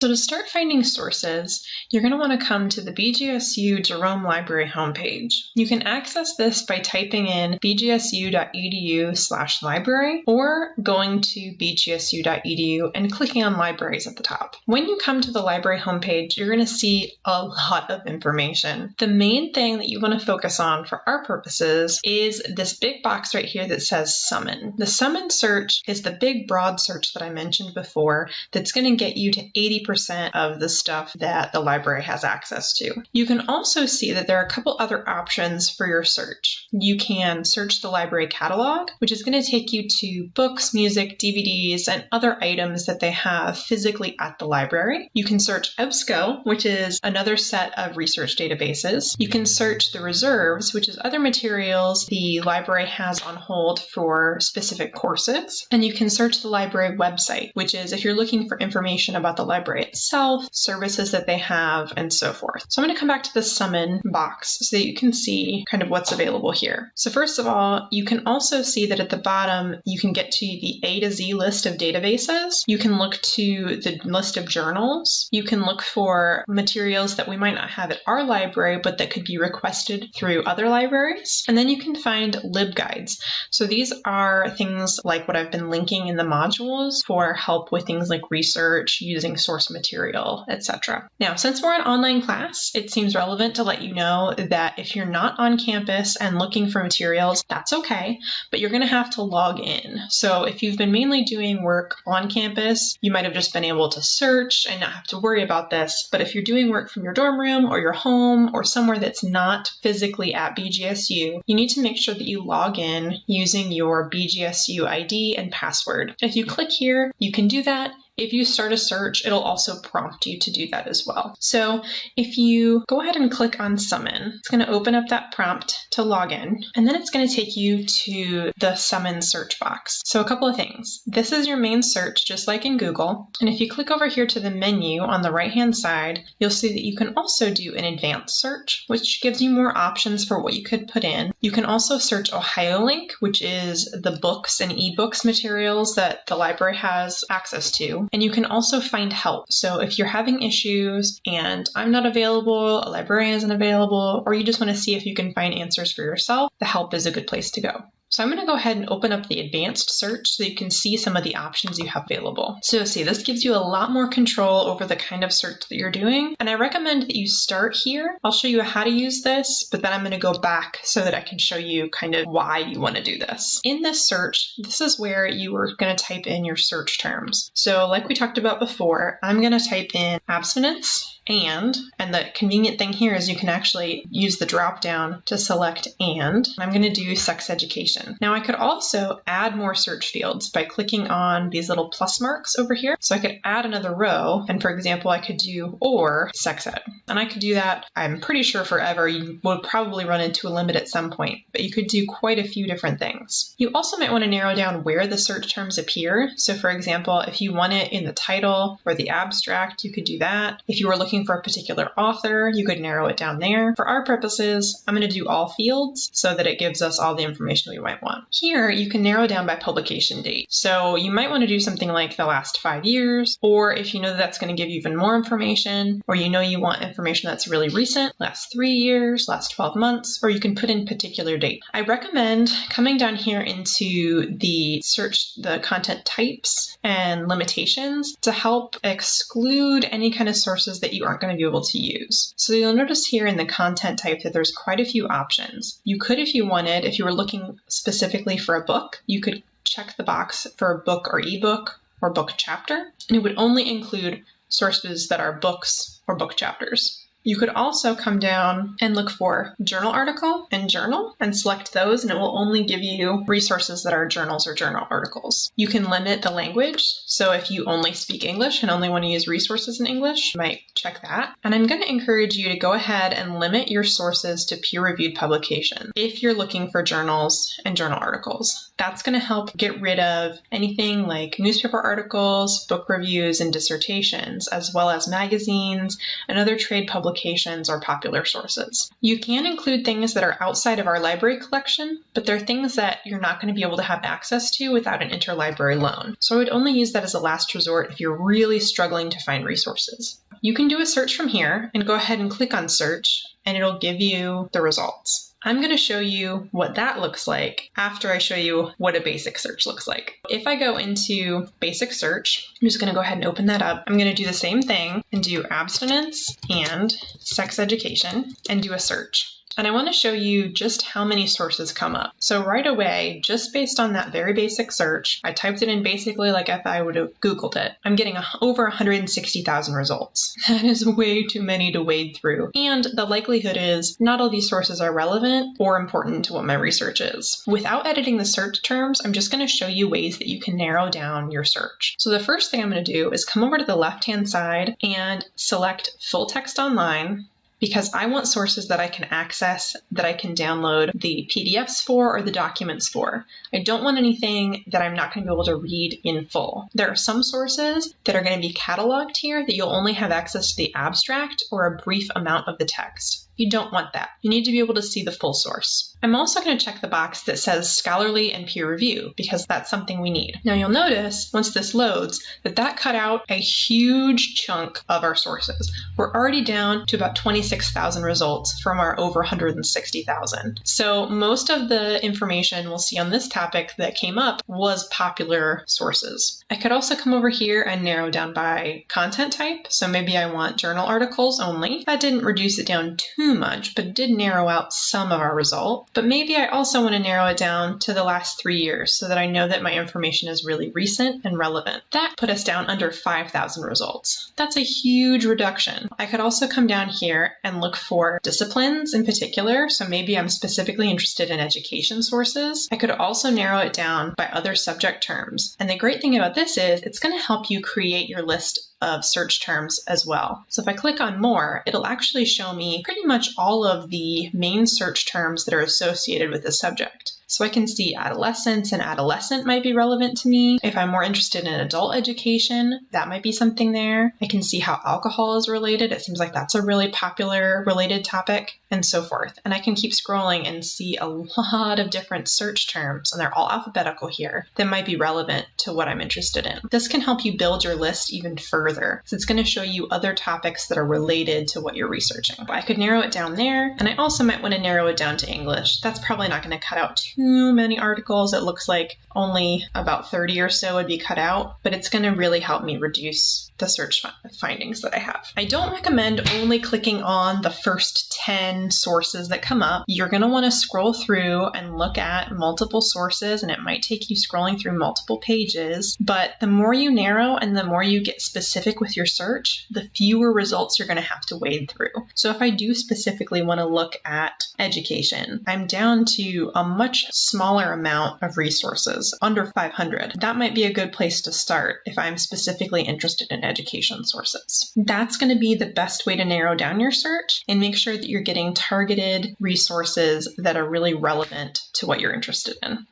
So to start finding sources, you're going to want to come to the BGSU Jerome Library homepage. You can access this by typing in bgsu.edu/library or going to bgsu.edu and clicking on libraries at the top. When you come to the library homepage, you're going to see a lot of information. The main thing that you want to focus on for our purposes is this big box right here that says summon. The summon search is the big broad search that I mentioned before that's going to get you to 80% of the stuff that the library has access to. You can also see that there are a couple other options for your search. You can search the library catalog, which is going to take you to books, music, DVDs, and other items that they have physically at the library. You can search EBSCO, which is another set of research databases. You can search the reserves, which is other materials the library has on hold for specific courses. And you can search the library website, which is if you're looking for information about the library itself, services that they have, and so forth. So I'm going to come back to the summon box so that you can see kind of what's available here. So first of all, you can also see that at the bottom, you can get to the A to Z list of databases. You can look to the list of journals. You can look for materials that we might not have at our library, but that could be requested through other libraries. And then you can find libguides. So these are things like what I've been linking in the modules for help with things like research, using source material, etc. Now, since we're an online class, it seems relevant to let you know that if you're not on campus and looking for materials, that's okay, but you're going to have to log in. So if you've been mainly doing work on campus, you might have just been able to search and not have to worry about this. But if you're doing work from your dorm room or your home or somewhere that's not physically at BGSU, you need to make sure that you log in using your BGSU ID and password. If you click here, you can do that. If you start a search, it'll also prompt you to do that as well. So if you go ahead and click on summon, it's going to open up that prompt to log in, and then it's going to take you to the summon search box. So a couple of things. This is your main search, just like in Google. And if you click over here to the menu on the right-hand side, you'll see that you can also do an advanced search, which gives you more options for what you could put in. You can also search OhioLink, which is the books and ebooks materials that the library has access to. And you can also find help. So if you're having issues and I'm not available, a librarian isn't available, or you just want to see if you can find answers for yourself, the help is a good place to go. So I'm going to go ahead and open up the advanced search so you can see some of the options you have available. So see, this gives you a lot more control over the kind of search that you're doing. And I recommend that you start here. I'll show you how to use this, but then I'm going to go back so that I can show you kind of why you want to do this. In this search, this is where you are going to type in your search terms. So like we talked about before, I'm going to type in abstinence and the convenient thing here is you can actually use the drop down to select and. I'm going to do sex education. Now I could also add more search fields by clicking on these little plus marks over here. So I could add another row, and for example, I could do or sex ed. And I could do that, I'm pretty sure forever. You would probably run into a limit at some point, but you could do quite a few different things. You also might want to narrow down where the search terms appear. So for example, if you want it in the title or the abstract, you could do that. If you were looking for a particular author, you could narrow it down there. For our purposes, I'm going to do all fields so that it gives us all the information we might want. Here, you can narrow down by publication date. So you might want to do something like the last 5 years, or if you know that's going to give you even more information, or you know you want information that's really recent, last 3 years, last 12 months, or you can put in particular date. I recommend coming down here into the search, the content types and limitations to help exclude any kind of sources that you aren't going to be able to use. So you'll notice here in the content type that there's quite a few options. You could, if you wanted, if you were looking specifically for a book, you could check the box for a book or ebook or book chapter, and it would only include sources that are books or book chapters. You could also come down and look for journal article and journal and select those, and it will only give you resources that are journals or journal articles. You can limit the language. So if you only speak English and only want to use resources in English, you might check that. And I'm going to encourage you to go ahead and limit your sources to peer-reviewed publication if you're looking for journals and journal articles. That's going to help get rid of anything like newspaper articles, book reviews, and dissertations, as well as magazines and other trade publications publications or popular sources. You can include things that are outside of our library collection, but they're things that you're not going to be able to have access to without an interlibrary loan. So I would only use that as a last resort if you're really struggling to find resources. You can do a search from here and go ahead and click on search, and it'll give you the results. I'm going to show you what that looks like after I show you what a basic search looks like. If I go into basic search, I'm just going to go ahead and open that up. I'm going to do the same thing and do abstinence and sex education and do a search. And I want to show you just how many sources come up. So right away, just based on that very basic search, I typed it in basically like if I would have Googled it. I'm getting over 160,000 results. That is way too many to wade through. And the likelihood is not all these sources are relevant or important to what my research is. Without editing the search terms, I'm just going to show you ways that you can narrow down your search. So the first thing I'm going to do is come over to the left-hand side and select full text online, because I want sources that I can access, that I can download the PDFs for or the documents for. I don't want anything that I'm not going to be able to read in full. There are some sources that are going to be cataloged here that you'll only have access to the abstract or a brief amount of the text. You don't want that. You need to be able to see the full source. I'm also going to check the box that says scholarly and peer review, because that's something we need. Now you'll notice once this loads that cut out a huge chunk of our sources. We're already down to about 26,000 results from our over 160,000. So most of the information we'll see on this topic that came up was popular sources. I could also come over here and narrow down by content type. So maybe I want journal articles only. That didn't reduce it down too much, but it did narrow out some of our result. But maybe I also want to narrow it down to the last 3 years so that I know that my information is really recent and relevant. That put us down under 5,000 results. That's a huge reduction. I could also come down here and look for disciplines in particular. So maybe I'm specifically interested in education sources. I could also narrow it down by other subject terms. And the great thing about this is it's going to help you create your list of search terms as well. So if I click on more, it'll actually show me pretty much all of the main search terms that are associated with the subject. So I can see adolescence and adolescent might be relevant to me. If I'm more interested in adult education, that might be something there. I can see how alcohol is related. It seems like that's a really popular related topic, and so forth. And I can keep scrolling and see a lot of different search terms, and they're all alphabetical here, that might be relevant to what I'm interested in. This can help you build your list even further. So it's going to show you other topics that are related to what you're researching. I could narrow it down there, and I also might want to narrow it down to English. That's probably not going to cut out too many articles. It looks like only about 30 or so would be cut out, but it's going to really help me reduce the search findings that I have. I don't recommend only clicking on the first 10 sources that come up. You're going to want to scroll through and look at multiple sources, and it might take you scrolling through multiple pages, but the more you narrow and the more you get specific with your search, the fewer results you're going to have to wade through. So if I do specifically want to look at education, I'm down to a much smaller amount of resources, under 500. That might be a good place to start if I'm specifically interested in education sources. That's going to be the best way to narrow down your search and make sure that you're getting targeted resources that are really relevant to what you're interested in.